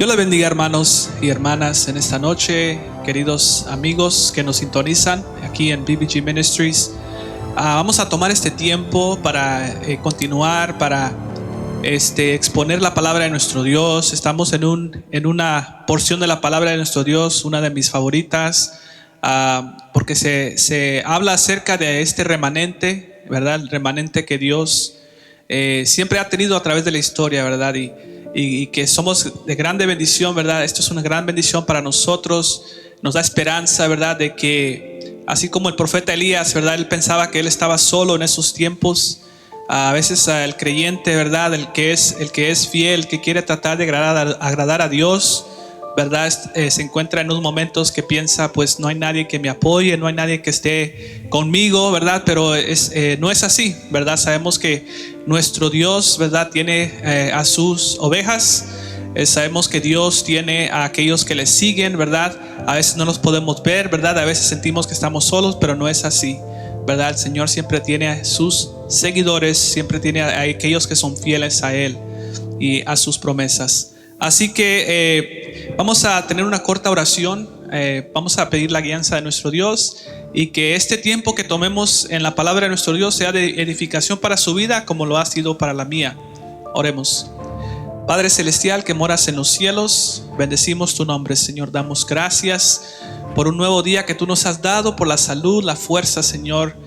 Dios les bendiga, hermanos y hermanas, en esta noche, queridos amigos que nos sintonizan aquí en BBG Ministries. Vamos a tomar este tiempo para continuar, para exponer la palabra de nuestro Dios. Estamos en una porción de la palabra de nuestro Dios, una de mis favoritas, porque se habla acerca de este remanente, ¿verdad? El remanente que Dios siempre ha tenido a través de la historia, ¿verdad? Y que somos de grande bendición, ¿verdad? Esto es una gran bendición para nosotros. Nos da esperanza, ¿verdad? De que así como el profeta Elías, ¿verdad? Él pensaba que él estaba solo en esos tiempos. A veces el creyente, ¿verdad? El que es fiel, que quiere tratar de agradar a Dios, ¿verdad? Se encuentra en unos momentos que piensa, pues no hay nadie que me apoye, no hay nadie que esté conmigo, ¿verdad? Pero no es así, ¿verdad? Sabemos que nuestro Dios, ¿verdad? Tiene a sus ovejas. Sabemos que Dios tiene a aquellos que le siguen, ¿verdad? A veces no los podemos ver, ¿verdad? A veces sentimos que estamos solos, pero no es así, ¿verdad? El Señor siempre tiene a sus seguidores, siempre tiene a aquellos que son fieles a Él y a sus promesas. Así que vamos a tener una corta oración, vamos a pedir la guianza de nuestro Dios y que este tiempo que tomemos en la palabra de nuestro Dios sea de edificación para su vida como lo ha sido para la mía. Oremos. Padre Celestial que moras en los cielos, bendecimos tu nombre, Señor. Damos gracias por un nuevo día que tú nos has dado, por la salud, la fuerza, Señor,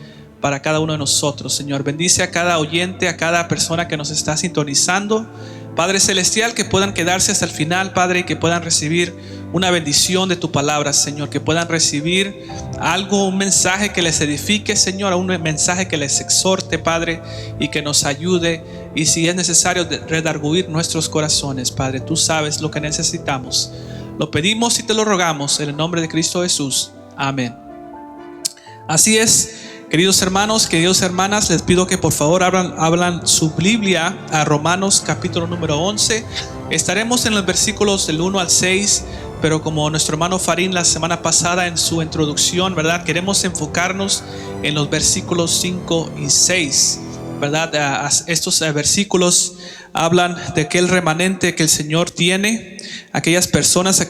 para cada uno de nosotros, Señor. Bendice a cada oyente, a cada persona que nos está sintonizando, Padre Celestial, que puedan quedarse hasta el final, Padre, y que puedan recibir una bendición de tu palabra, Señor, que puedan recibir algo, un mensaje que les edifique, Señor, un mensaje que les exhorte, Padre, y que nos ayude, y si es necesario redarguir nuestros corazones, Padre, tú sabes lo que necesitamos. Lo pedimos y te lo rogamos en el nombre de Cristo Jesús. Amén. Así es. Queridos hermanos, queridas hermanas, les pido que por favor abran su Biblia a Romanos capítulo número 11. Estaremos en los versículos del 1 al 6, pero como nuestro hermano Farín la semana pasada en su introducción, ¿verdad? Queremos enfocarnos en los versículos 5 y 6, ¿verdad? Estos versículos hablan de aquel remanente que el Señor tiene, aquellas personas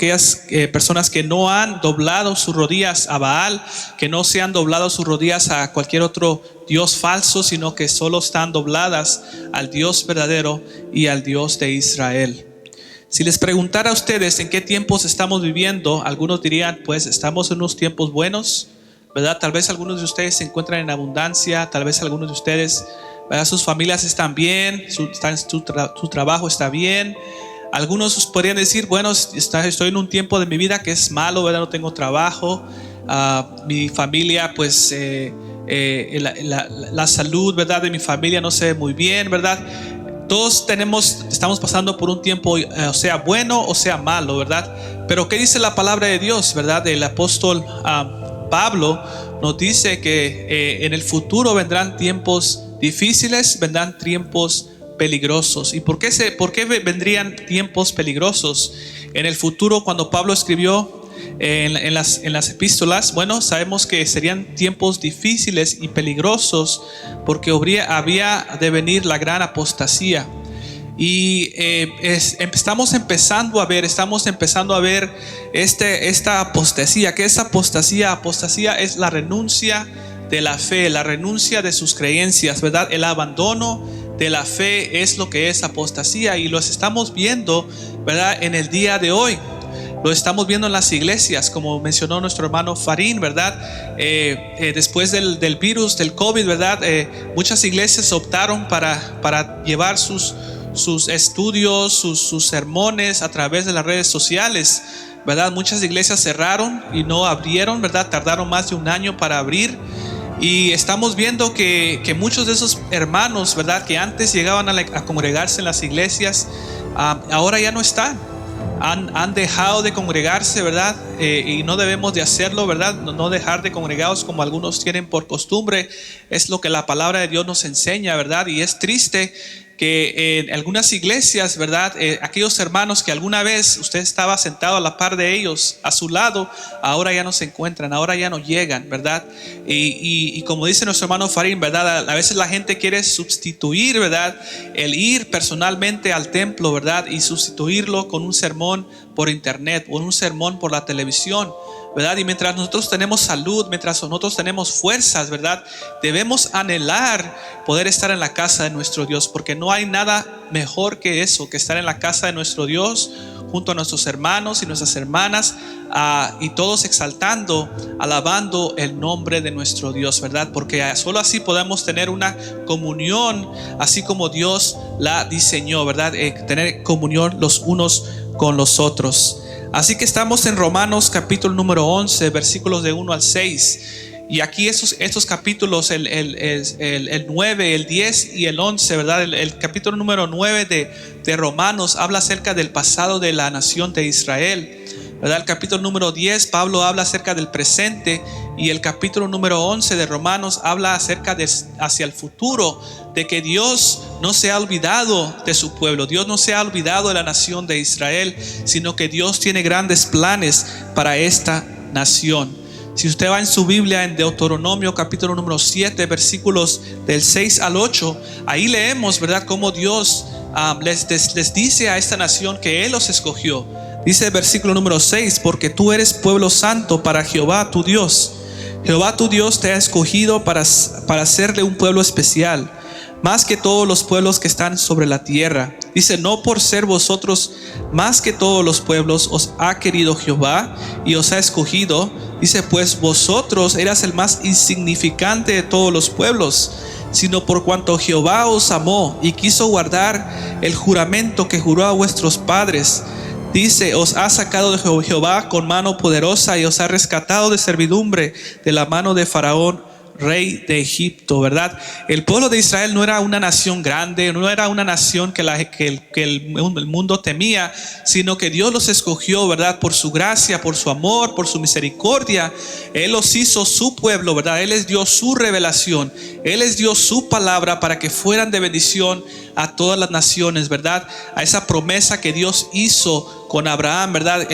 que no han doblado sus rodillas a Baal, que no se han doblado sus rodillas a cualquier otro Dios falso, sino que solo están dobladas al Dios verdadero y al Dios de Israel. Si les preguntara a ustedes en qué tiempos estamos viviendo, algunos dirían, pues estamos en unos tiempos buenos, ¿verdad? Tal vez algunos de ustedes se encuentran en abundancia, tal vez algunos de ustedes, ¿verdad? Sus familias están bien, su trabajo está bien. Algunos podrían decir, bueno, estoy en un tiempo de mi vida que es malo, ¿verdad? No tengo trabajo, mi familia, pues la salud, ¿verdad? De mi familia no se ve muy bien, ¿verdad? Todos estamos pasando por un tiempo, o sea bueno o sea malo, ¿verdad? Pero ¿qué dice la palabra de Dios, verdad? El apóstol Pablo nos dice que en el futuro vendrán tiempos difíciles, vendrán tiempos peligrosos. ¿Y por qué vendrían tiempos peligrosos en el futuro? Cuando Pablo escribió en las epístolas, bueno, sabemos que serían tiempos difíciles y peligrosos porque había de venir la gran apostasía. Y estamos empezando a ver esta apostasía. ¿Qué es apostasía? Apostasía es la renuncia de la fe, la renuncia de sus creencias, ¿verdad? El abandono de la fe es lo que es apostasía, y los estamos viendo, ¿verdad? En el día de hoy lo estamos viendo en las iglesias, como mencionó nuestro hermano Farín, ¿verdad? Después del virus, del COVID, ¿verdad? Muchas iglesias optaron para llevar sus estudios, sus sermones a través de las redes sociales, ¿verdad? Muchas iglesias cerraron y no abrieron, ¿verdad? Tardaron más de un año para abrir. Y estamos viendo que muchos de esos hermanos, ¿verdad? Que antes llegaban a congregarse en las iglesias, ahora ya no están. Han dejado de congregarse, ¿verdad? Y no debemos de hacerlo, ¿verdad? No dejar de congregados como algunos tienen por costumbre. Es lo que la palabra de Dios nos enseña, ¿verdad? Y es triste que en algunas iglesias, ¿verdad? Aquellos hermanos que alguna vez usted estaba sentado a la par de ellos, a su lado, ahora ya no se encuentran, ahora ya no llegan, ¿verdad? Y como dice nuestro hermano Farín, ¿verdad? A veces la gente quiere sustituir, ¿verdad? El ir personalmente al templo, ¿verdad? Y sustituirlo con un sermón por internet o un sermón por la televisión, ¿verdad? Y mientras nosotros tenemos salud, mientras nosotros tenemos fuerzas, ¿verdad? Debemos anhelar poder estar en la casa de nuestro Dios, porque no hay nada mejor que eso, que estar en la casa de nuestro Dios junto a nuestros hermanos y nuestras hermanas, y todos exaltando, alabando el nombre de nuestro Dios, ¿verdad? Porque solo así podemos tener una comunión así como Dios la diseñó, ¿verdad? Tener comunión los unos con los otros. Así que estamos en Romanos capítulo número 11, versículos de 1 al 6. Y aquí estos capítulos, el 9, el 10 y el 11, ¿verdad? El capítulo número 9 de Romanos habla acerca del pasado de la nación de Israel, ¿verdad? El capítulo número 10, Pablo habla acerca del presente. Y el capítulo número 11 de Romanos habla acerca de hacia el futuro, de que Dios no se ha olvidado de su pueblo, Dios no se ha olvidado de la nación de Israel, sino que Dios tiene grandes planes para esta nación. Si usted va en su Biblia en Deuteronomio capítulo número 7, versículos del 6 al 8, ahí leemos, ¿verdad?, cómo Dios les dice a esta nación que Él los escogió. Dice el versículo número 6: porque tú eres pueblo santo para Jehová tu Dios. Jehová tu Dios te ha escogido para hacerle un pueblo especial, más que todos los pueblos que están sobre la tierra. Dice: no por ser vosotros más que todos los pueblos os ha querido Jehová y os ha escogido. Dice: pues vosotros eras el más insignificante de todos los pueblos, sino por cuanto Jehová os amó y quiso guardar el juramento que juró a vuestros padres. Dice: os ha sacado de Jehová con mano poderosa y os ha rescatado de servidumbre de la mano de Faraón, rey de Egipto, ¿verdad? El pueblo de Israel no era una nación grande, no era una nación que el mundo temía, sino que Dios los escogió, ¿verdad? Por su gracia, por su amor, por su misericordia. Él los hizo su pueblo, ¿verdad? Él les dio su revelación, Él les dio su palabra para que fueran de bendición a todas las naciones, ¿verdad? A esa promesa que Dios hizo con Abraham, ¿verdad?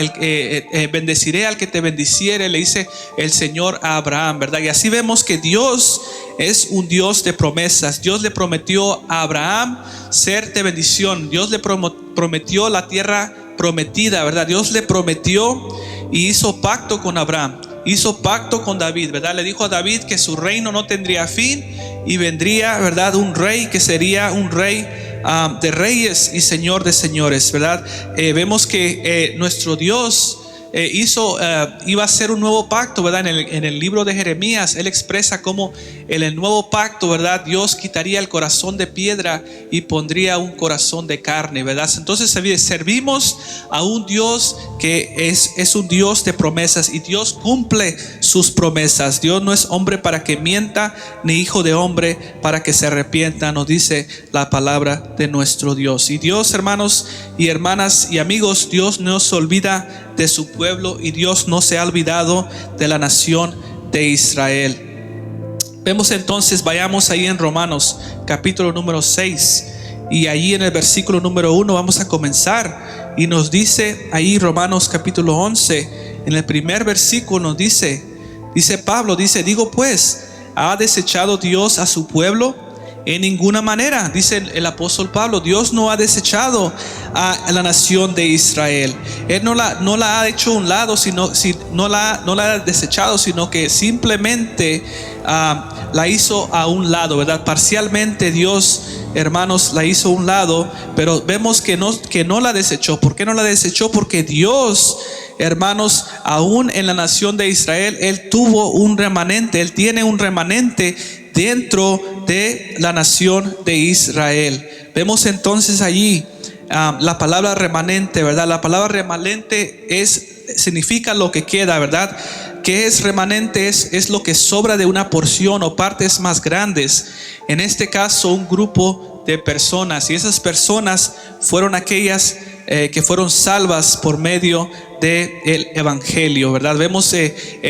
Bendeciré al que te bendiciere, le dice el Señor a Abraham, ¿verdad? Y así vemos que Dios es un Dios de promesas. Dios le prometió a Abraham ser de bendición. Dios le prometió la tierra prometida, ¿verdad? Dios le prometió y hizo pacto con Abraham. Hizo pacto con David, ¿verdad? Le dijo a David que su reino no tendría fin y vendría, ¿verdad?, un rey que sería un rey de reyes y señor de señores, ¿verdad? Vemos que nuestro Dios iba a hacer un nuevo pacto, ¿verdad? En el libro de Jeremías, Él expresa cómo en el nuevo pacto, ¿verdad?, Dios quitaría el corazón de piedra y pondría un corazón de carne, ¿verdad? Entonces servimos a un Dios que es un Dios de promesas, y Dios cumple sus promesas. Dios no es hombre para que mienta, ni hijo de hombre para que se arrepienta, nos dice la palabra de nuestro Dios. Y Dios, hermanos y hermanas y amigos, Dios no se olvida de su pueblo, y Dios no se ha olvidado de la nación de Israel. Vemos entonces, vayamos ahí en Romanos capítulo número 6, y allí en el versículo número 1 vamos a comenzar, y nos dice ahí Romanos capítulo 11, en el primer versículo nos dice Pablo, digo pues, ¿ha desechado Dios a su pueblo? En ninguna manera, dice el apóstol Pablo. Dios no ha desechado a la nación de Israel. Él no la ha hecho a un lado, no la ha desechado, sino que simplemente la hizo a un lado, ¿verdad? Parcialmente Dios, hermanos, la hizo a un lado, pero vemos que no la desechó. ¿Por qué no la desechó? Porque Dios, hermanos, aún en la nación de Israel, Él tuvo un remanente, Él tiene un remanente dentro de la nación de Israel. Vemos entonces allí la palabra remanente, ¿verdad? La palabra remanente significa lo que queda, ¿verdad? ¿Qué es remanente? Es lo que sobra de una porción o partes más grandes. En este caso, un grupo de personas, y esas personas fueron aquellas que fueron salvas por medio del evangelio, ¿verdad? Vemos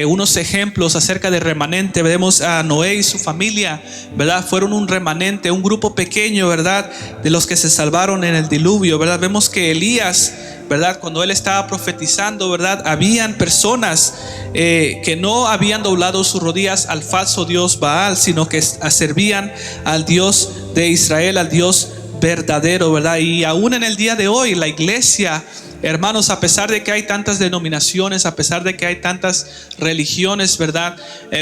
unos ejemplos acerca del remanente. Vemos a Noé y su familia, ¿verdad? Fueron un remanente, un grupo pequeño, ¿verdad? De los que se salvaron en el diluvio, ¿verdad? Vemos que Elías, ¿verdad? Cuando él estaba profetizando, ¿verdad? Habían personas que no habían doblado sus rodillas al falso dios Baal, sino que servían al Dios de Israel, al Dios verdadero, ¿verdad? Y aún en el día de hoy, la iglesia, hermanos, a pesar de que hay tantas denominaciones, a pesar de que hay tantas religiones, ¿verdad?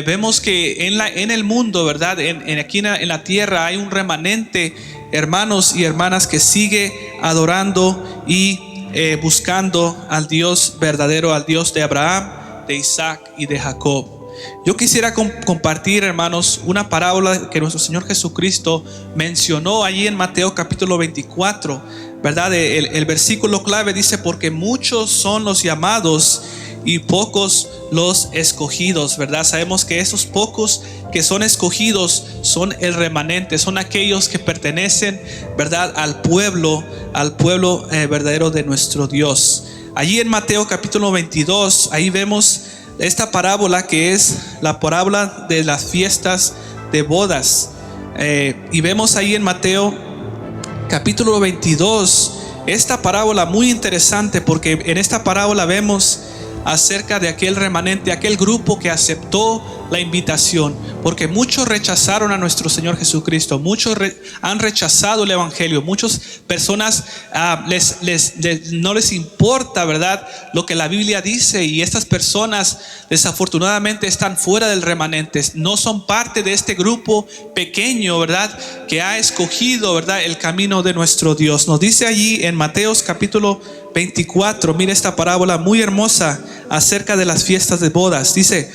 Vemos que en el mundo, ¿verdad? Aquí en la tierra hay un remanente, hermanos y hermanas, que sigue adorando y buscando al Dios verdadero, al Dios de Abraham, de Isaac y de Jacob. Yo quisiera compartir, hermanos, una parábola que nuestro Señor Jesucristo mencionó allí en Mateo capítulo 24, ¿verdad? El versículo clave dice: porque muchos son los llamados y pocos los escogidos, ¿verdad? Sabemos que esos pocos que son escogidos son el remanente, son aquellos que pertenecen, ¿verdad?, al pueblo verdadero de nuestro Dios. Allí en Mateo capítulo 22, ahí vemos esta parábola, que es la parábola de las fiestas de bodas. Y vemos ahí en Mateo capítulo 22 esta parábola muy interesante, porque en esta parábola vemos acerca de aquel remanente, aquel grupo que aceptó la invitación, porque muchos rechazaron a nuestro Señor Jesucristo, muchos han rechazado el evangelio, muchas personas no les importa, ¿verdad?, lo que la Biblia dice, y estas personas desafortunadamente están fuera del remanente, no son parte de este grupo pequeño, ¿verdad?, que ha escogido, ¿verdad?, el camino de nuestro Dios. Nos dice allí en Mateo capítulo 24, mira esta parábola muy hermosa acerca de las fiestas de bodas. Dice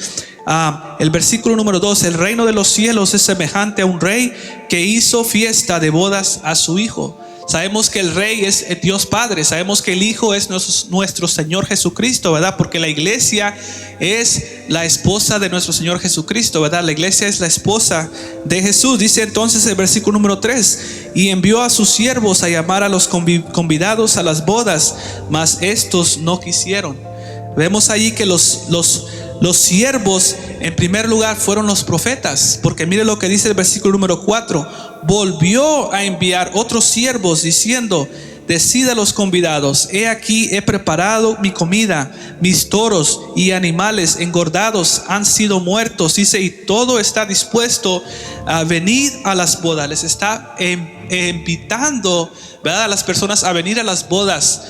el versículo número 2: el reino de los cielos es semejante a un rey que hizo fiesta de bodas a su hijo. Sabemos que el rey es Dios Padre, sabemos que el Hijo es nuestro Señor Jesucristo, ¿verdad? Porque la iglesia es la esposa de nuestro Señor Jesucristo, ¿verdad? La iglesia es la esposa de Jesús. Dice entonces el versículo número 3: y envió a sus siervos a llamar a los convidados a las bodas, mas estos no quisieron. Vemos allí que los siervos en primer lugar fueron los profetas, porque mire lo que dice el versículo número 4: volvió a enviar otros siervos diciendo: decid a los convidados, he aquí he preparado mi comida, mis toros y animales engordados han sido muertos, dice, y todo está dispuesto, a venir a las bodas. Les está invitando, ¿verdad?, a las personas a venir a las bodas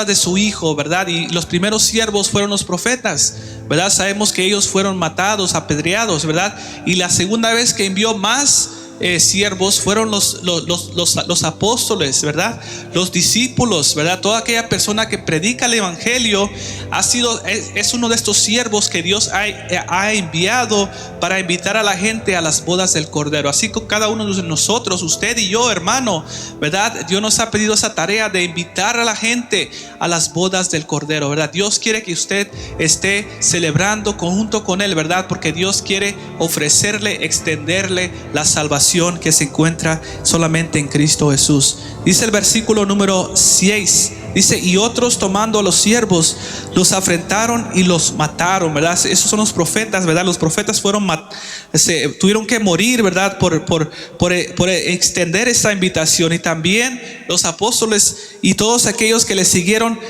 de su hijo, ¿verdad? Y los primeros siervos fueron los profetas, ¿verdad? Sabemos que ellos fueron matados, apedreados, ¿verdad? Y la segunda vez que envió más siervos fueron los apóstoles, ¿verdad? Los discípulos, ¿verdad? Toda aquella persona que predica el evangelio es uno de estos siervos que Dios ha enviado para invitar a la gente a las bodas del Cordero. Así que cada uno de nosotros, usted y yo, hermano, ¿verdad? Dios nos ha pedido esa tarea de invitar a la gente a las bodas del Cordero, ¿verdad? Dios quiere que usted esté celebrando junto con Él, ¿verdad? Porque Dios quiere ofrecerle, extenderle la salvación que se encuentra solamente en Cristo Jesús. Dice el versículo número 6, dice: y otros tomando a los siervos los afrentaron y los mataron, ¿verdad? Esos son los profetas, ¿verdad? Los profetas tuvieron que morir, ¿verdad? Por extender esta invitación. Y también los apóstoles y todos aquellos que les siguieron,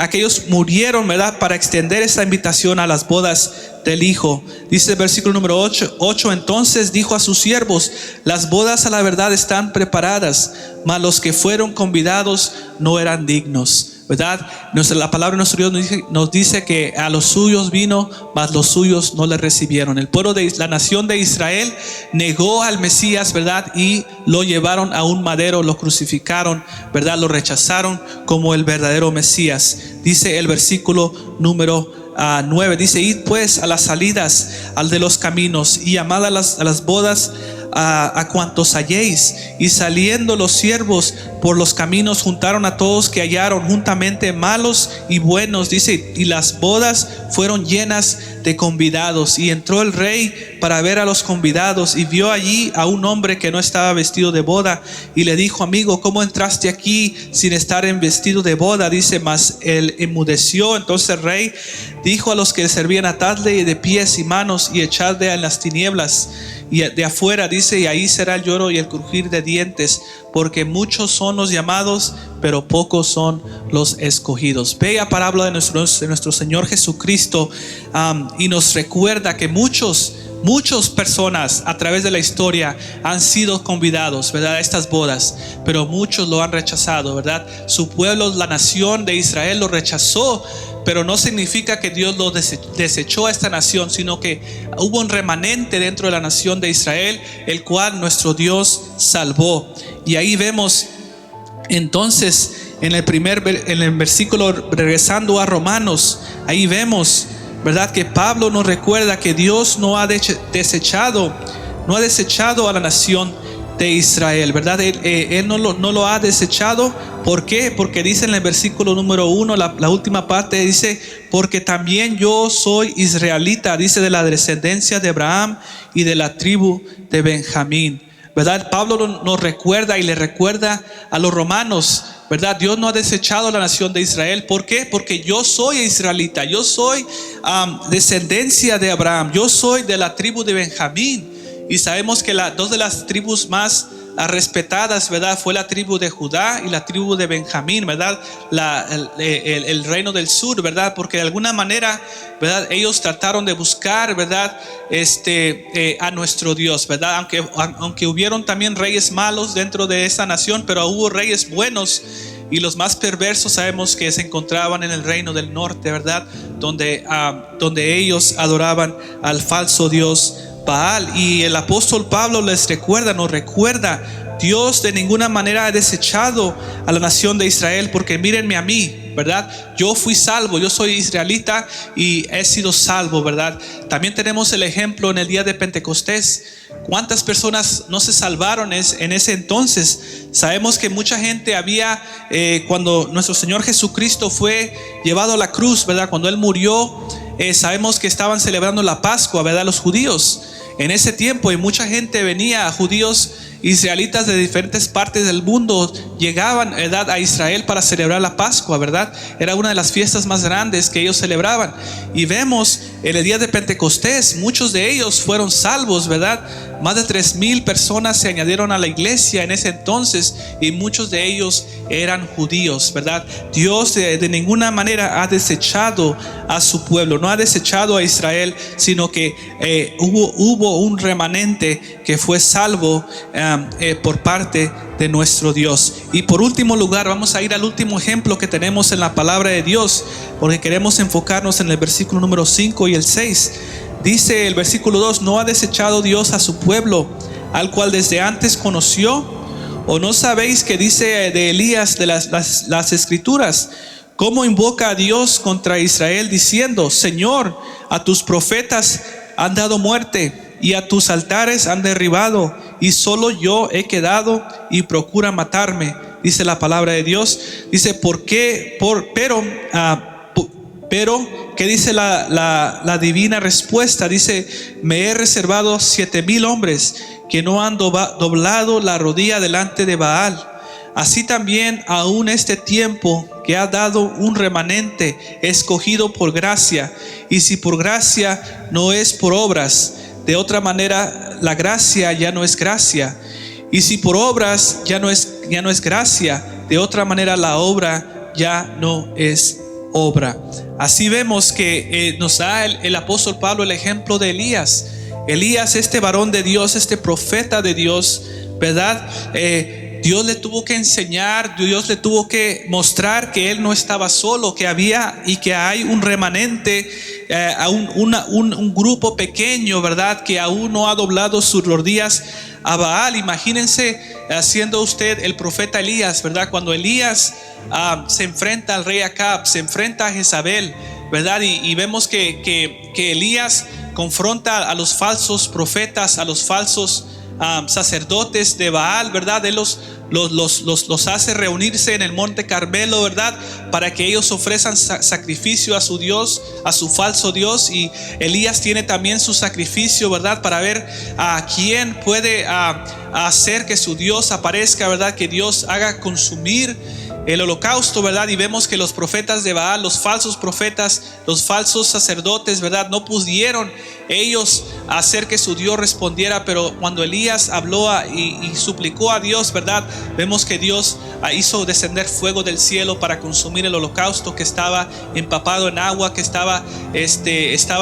aquellos murieron, ¿verdad?, para extender esta invitación a las bodas del Hijo. Dice el versículo número 8: entonces dijo a sus siervos: las bodas a la verdad están preparadas, mas los que fueron convidados no eran dignos, ¿verdad? La palabra de nuestro Dios nos dice que a los suyos vino, mas los suyos no le recibieron. El pueblo de la nación de Israel negó al Mesías, ¿verdad? Y lo llevaron a un madero, lo crucificaron, ¿verdad? Lo rechazaron como el verdadero Mesías. Dice el versículo número 9, dice: id pues a las salidas al de los caminos y llamad a las bodas a cuantos halléis. Y saliendo los siervos por los caminos juntaron a todos que hallaron, juntamente malos y buenos, dice, y las bodas fueron llenas de convidados. Y entró el rey para ver a los convidados y vio allí a un hombre que no estaba vestido de boda, y le dijo: amigo, ¿cómo entraste aquí sin estar en vestido de boda? Dice, mas él enmudeció. Entonces el rey dijo a los que le servían: atadle de pies y manos y echadle en las tinieblas y de afuera, dice, y ahí será el lloro y el crujir de dientes, porque muchos son los llamados, pero pocos son los escogidos. Bella parábola de nuestro Señor Jesucristo, y nos recuerda que muchas personas a través de la historia han sido convidados, ¿verdad?, a estas bodas, pero muchos lo han rechazado, ¿verdad? Su pueblo, la nación de Israel, lo rechazó, pero no significa que Dios lo desechó a esta nación, sino que hubo un remanente dentro de la nación de Israel, el cual nuestro Dios salvó. Y ahí vemos entonces en el versículo, regresando a Romanos, ahí vemos, ¿verdad?, que Pablo nos recuerda que Dios no ha desechado a la nación de Israel, ¿verdad? Él no lo ha desechado. ¿Por qué? Porque dice en el versículo número 1, la última parte, dice: porque también yo soy israelita, dice, de la descendencia de Abraham y de la tribu de Benjamín, ¿verdad? Pablo nos recuerda y le recuerda a los romanos, ¿verdad? Dios no ha desechado a la nación de Israel. ¿Por qué? Porque yo soy israelita, yo soy descendencia de Abraham, yo soy de la tribu de Benjamín. Y sabemos que dos de las tribus más respetadas, ¿verdad?, fue la tribu de Judá y la tribu de Benjamín, ¿verdad? El reino del sur, ¿verdad? Porque de alguna manera, ¿verdad?, ellos trataron de buscar, ¿verdad?, a nuestro Dios, ¿verdad? Aunque hubieron también reyes malos dentro de esa nación, pero hubo reyes buenos. Y los más perversos sabemos que se encontraban en el reino del norte, ¿verdad?, donde ellos adoraban al falso Dios Baal. Y el apóstol Pablo nos recuerda: Dios de ninguna manera ha desechado a la nación de Israel, porque mírenme a mí, ¿verdad? Yo fui salvo, yo soy israelita y he sido salvo, ¿verdad? También tenemos el ejemplo en el día de Pentecostés. ¿Cuántas personas no se salvaron en ese entonces? Sabemos que mucha gente había, cuando nuestro Señor Jesucristo fue llevado a la cruz, ¿verdad?, cuando Él murió, sabemos que estaban celebrando la Pascua, ¿verdad?, los judíos en ese tiempo, y mucha gente venía, judíos israelitas de diferentes partes del mundo llegaban, ¿verdad?, a Israel para celebrar la Pascua, ¿verdad? Era una de las fiestas más grandes que ellos celebraban. Y vemos en el día de Pentecostés, muchos de ellos fueron salvos, ¿verdad? Más de 3,000 personas se añadieron a la iglesia en ese entonces, y muchos de ellos eran judíos, ¿verdad? Dios de ninguna manera ha desechado a su pueblo, no ha desechado a Israel, sino que hubo un remanente que fue salvo por parte de nuestro Dios. Y por último lugar, vamos a ir al último ejemplo que tenemos en la palabra de Dios, porque queremos enfocarnos en el versículo número 5 y el 6. Dice el versículo 2: ¿no ha desechado Dios a su pueblo, al cual desde antes conoció? ¿O no sabéis que dice de Elías de las escrituras: cómo invoca a Dios contra Israel, diciendo: Señor, a tus profetas han dado muerte y a tus altares han derribado, y solo yo he quedado y procura matarme? Dice la palabra de Dios. Dice: ¿por qué? Pero, ¿qué dice la divina respuesta? Dice: me he reservado 7,000 hombres que no han doblado la rodilla delante de Baal. Así también aún este tiempo que ha dado un remanente escogido por gracia. Y si por gracia, no es por obras. De otra manera, la gracia ya no es gracia. Y si por obras ya no es gracia, de otra manera la obra ya no es obra. Así vemos que nos da el apóstol Pablo el ejemplo de Elías. Elías, este varón de Dios, este profeta de Dios, ¿verdad? Dios le tuvo que enseñar, Dios le tuvo que mostrar que él no estaba solo, que había y que hay un remanente, un grupo pequeño, ¿verdad?, que aún no ha doblado sus rodillas a Baal. Imagínense siendo usted el profeta Elías, ¿verdad? Cuando Elías se enfrenta al rey Acab, se enfrenta a Jezabel, ¿verdad? Y vemos que Elías confronta a los falsos profetas, a los falsos sacerdotes de Baal, ¿verdad? Él los hace reunirse en el monte Carmelo, ¿verdad? Para que ellos ofrezcan sacrificio a su Dios, a su falso Dios. Y Elías tiene también su sacrificio, ¿verdad? Para ver a quién puede hacer que su Dios aparezca, ¿verdad? Que Dios haga consumir el holocausto, ¿verdad? Y vemos que los profetas de Baal, los falsos profetas, los falsos sacerdotes, ¿verdad? No pudieron ellos hacer que su Dios respondiera, pero cuando Elías habló y suplicó a Dios, ¿verdad? Vemos que Dios hizo descender fuego del cielo para consumir el holocausto que estaba empapado en agua, que estaba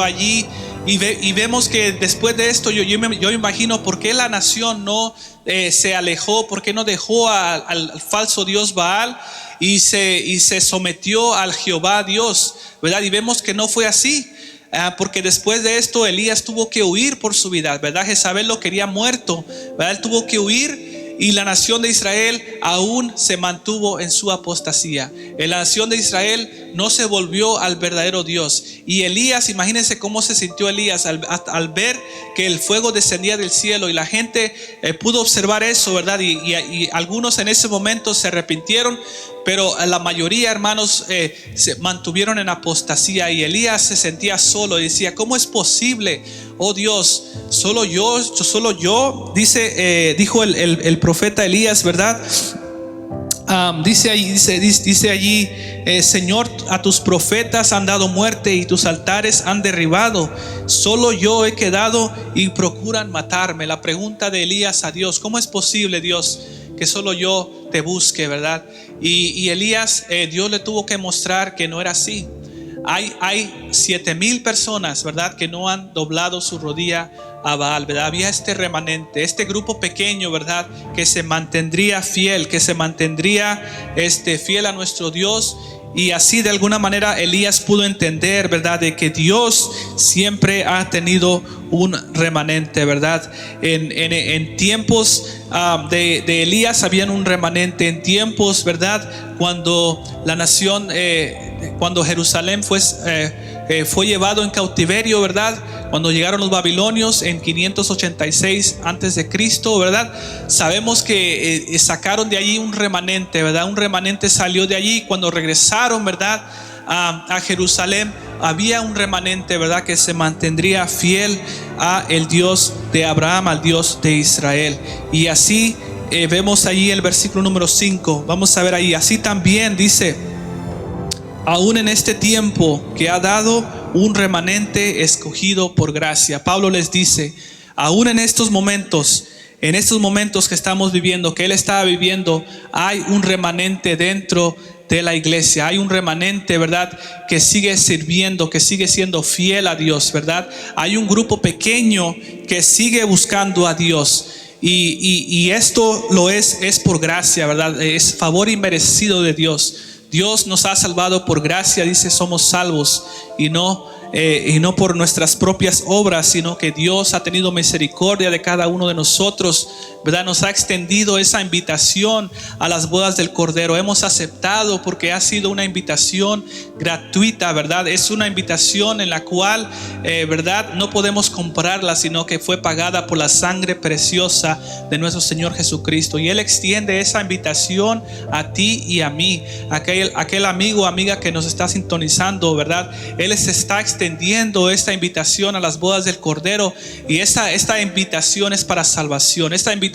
allí. Y vemos que después de esto yo imagino por qué la nación no se alejó, por qué no dejó al falso Dios Baal y se sometió al Jehová Dios, ¿verdad? Y vemos que no fue así, porque después de esto Elías tuvo que huir por su vida, ¿verdad? Jezabel lo quería muerto, ¿verdad? Él tuvo que huir. Y la nación de Israel aún se mantuvo en su apostasía. La nación de Israel no se volvió al verdadero Dios. Y Elías, imagínense cómo se sintió Elías al ver que el fuego descendía del cielo. Y la gente pudo observar eso, ¿verdad? Y algunos en ese momento se arrepintieron, pero la mayoría, hermanos, se mantuvieron en apostasía. Y Elías se sentía solo y decía: ¿cómo es posible? Oh Dios, solo yo, dijo el profeta Elías, ¿verdad? Dice allí, Señor, a tus profetas han dado muerte y tus altares han derribado. Solo yo he quedado y procuran matarme. La pregunta de Elías a Dios: ¿cómo es posible, Dios, que solo yo te busque, verdad? Y Elías, Dios le tuvo que mostrar que no era así. Hay 7,000 personas, ¿verdad?, que no han doblado su rodilla a Baal, ¿verdad? Había este remanente, este grupo pequeño, ¿verdad?, que se mantendría fiel, fiel a nuestro Dios. Y así de alguna manera Elías pudo entender, ¿verdad?, de que Dios siempre ha tenido un remanente, ¿verdad? En tiempos de Elías habían un remanente. En tiempos, ¿verdad?, cuando la nación, cuando Jerusalén fue llevado en cautiverio, ¿verdad?, cuando llegaron los babilonios en 586 antes de Cristo, ¿verdad? Sabemos que sacaron de allí un remanente, ¿verdad? Un remanente salió de allí. Cuando regresaron, ¿verdad?, a Jerusalén, había un remanente, ¿verdad?, que se mantendría fiel a el Dios de Abraham, al Dios de Israel. Y así vemos allí el versículo número 5. Vamos a ver ahí. Así también dice: aún en este tiempo que ha dado un remanente escogido por gracia. Pablo les dice: aún en estos momentos que estamos viviendo, que él estaba viviendo, hay un remanente dentro de la iglesia. Hay un remanente, ¿verdad?, que sigue sirviendo, que sigue siendo fiel a Dios, ¿verdad? Hay un grupo pequeño que sigue buscando a Dios. Y esto es por gracia, ¿verdad? Es favor inmerecido de Dios. Dios nos ha salvado por gracia, dice, somos salvos, y no por nuestras propias obras, sino que Dios ha tenido misericordia de cada uno de nosotros, ¿verdad? Nos ha extendido esa invitación a las bodas del Cordero. Hemos aceptado porque ha sido una invitación gratuita, ¿verdad? Es una invitación en la cual, ¿verdad?, no podemos comprarla, sino que fue pagada por la sangre preciosa de nuestro Señor Jesucristo. Y Él extiende esa invitación a ti y a mí, aquel amigo o amiga que nos está sintonizando, ¿verdad? Él se está extendiendo esta invitación a las bodas del Cordero. Y esta invitación es para salvación. Esta invitación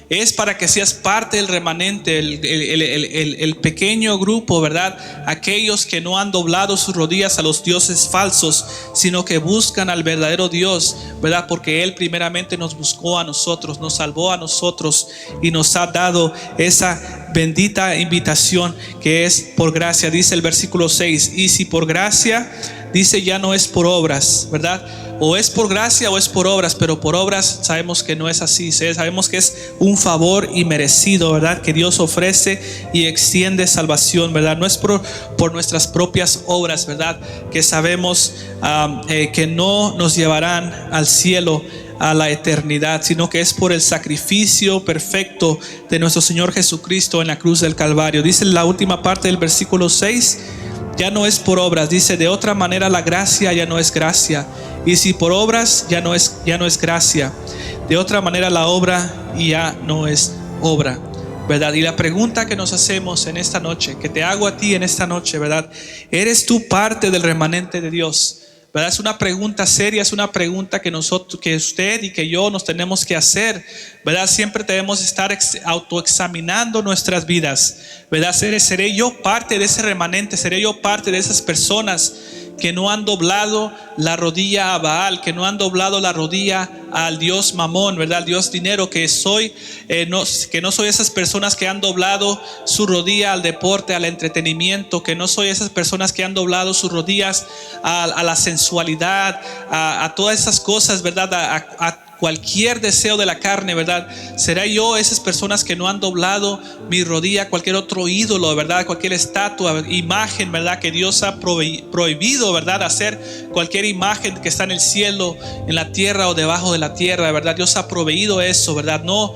es para que seas parte del remanente, el pequeño grupo, ¿verdad? Aquellos que no han doblado sus rodillas a los dioses falsos, sino que buscan al verdadero Dios, ¿verdad? Porque Él primeramente nos buscó a nosotros, nos salvó a nosotros y nos ha dado esa bendita invitación que es por gracia. Dice el versículo 6: y si por gracia, dice, ya no es por obras, ¿verdad? O es por gracia o es por obras, pero por obras sabemos que no es así. Sabemos que es un favor inmerecido, ¿verdad?, que Dios ofrece y extiende salvación, ¿verdad? No es por nuestras propias obras, ¿verdad?, que sabemos que no nos llevarán al cielo, a la eternidad, sino que es por el sacrificio perfecto de nuestro Señor Jesucristo en la cruz del Calvario. Dice la última parte del versículo 6: ya no es por obras. Dice: de otra manera la gracia ya no es gracia, y si por obras ya no es gracia, de otra manera la obra ya no es obra. ¿verdad? Y la pregunta que nos hacemos en esta noche, que te hago a ti en esta noche, ¿verdad? ¿Eres tú parte del remanente de Dios? ¿Verdad? Es una pregunta seria, es una pregunta que usted y que yo nos tenemos que hacer, ¿verdad? Siempre debemos estar autoexaminando nuestras vidas, ¿verdad? ¿Seré yo parte de ese remanente? ¿Seré yo parte de esas personas que no han doblado la rodilla a Baal, que no han doblado la rodilla al Dios Mamón, ¿verdad? Al Dios dinero, que no soy esas personas que han doblado su rodilla al deporte, al entretenimiento, que no soy esas personas que han doblado sus rodillas a la sensualidad, a todas esas cosas, ¿verdad? A cualquier deseo de la carne, ¿verdad? ¿Será yo esas personas que no han doblado mi rodilla a cualquier otro ídolo, ¿verdad? Cualquier estatua, imagen, ¿verdad? Que Dios ha prohibido, ¿verdad? Hacer cualquier imagen que está en el cielo, en la tierra o debajo de la tierra, ¿verdad? Dios ha prohibido eso, ¿verdad? No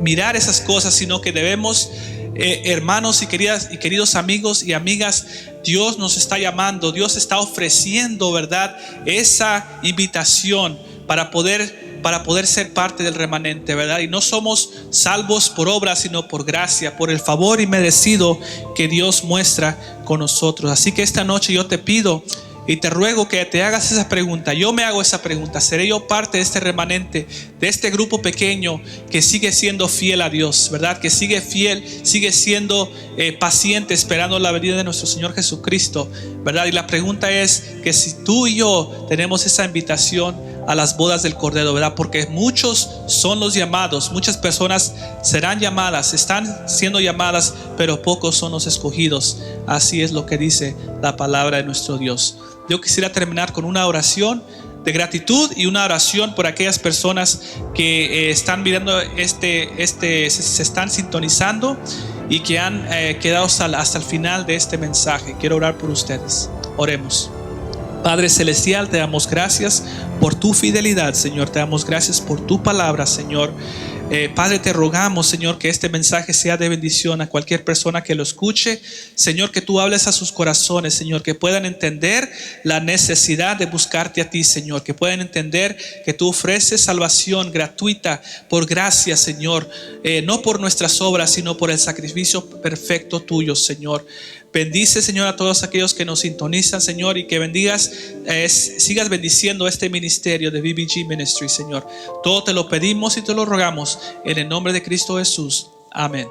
mirar esas cosas, sino que debemos, hermanos y queridos amigos y amigas, Dios nos está llamando, Dios está ofreciendo, ¿verdad? Esa invitación para poder ser parte del remanente, ¿verdad? Y no somos salvos por obra, sino por gracia, por el favor inmerecido que Dios muestra con nosotros. Así que esta noche yo te pido y te ruego que te hagas esa pregunta. Yo me hago esa pregunta: ¿seré yo parte de este remanente, de este grupo pequeño que sigue siendo fiel a Dios, ¿verdad? Que sigue fiel, sigue siendo paciente, esperando la venida de nuestro Señor Jesucristo, ¿verdad? Y la pregunta es que si tú y yo tenemos esa invitación a las bodas del Cordero, ¿verdad? Porque muchos son los llamados, muchas personas serán llamadas, están siendo llamadas, pero pocos son los escogidos. Así es lo que dice la palabra de nuestro Dios. Yo quisiera terminar con una oración de gratitud y una oración por aquellas personas que están mirando se están sintonizando y que han quedado hasta el final de este mensaje. Quiero orar por ustedes. Oremos. Padre Celestial, te damos gracias por tu fidelidad, Señor. Te damos gracias por tu palabra, Señor. Padre, te rogamos, Señor, que este mensaje sea de bendición a cualquier persona que lo escuche. Señor, que tú hables a sus corazones, Señor, que puedan entender la necesidad de buscarte a ti, Señor, que puedan entender que tú ofreces salvación gratuita por gracia, Señor, no por nuestras obras, sino por el sacrificio perfecto tuyo, Señor. Bendice, Señor, a todos aquellos que nos sintonizan, Señor, y que sigas bendiciendo este ministerio de BBG Ministry, Señor. Todo te lo pedimos y te lo rogamos en el nombre de Cristo Jesús. Amén.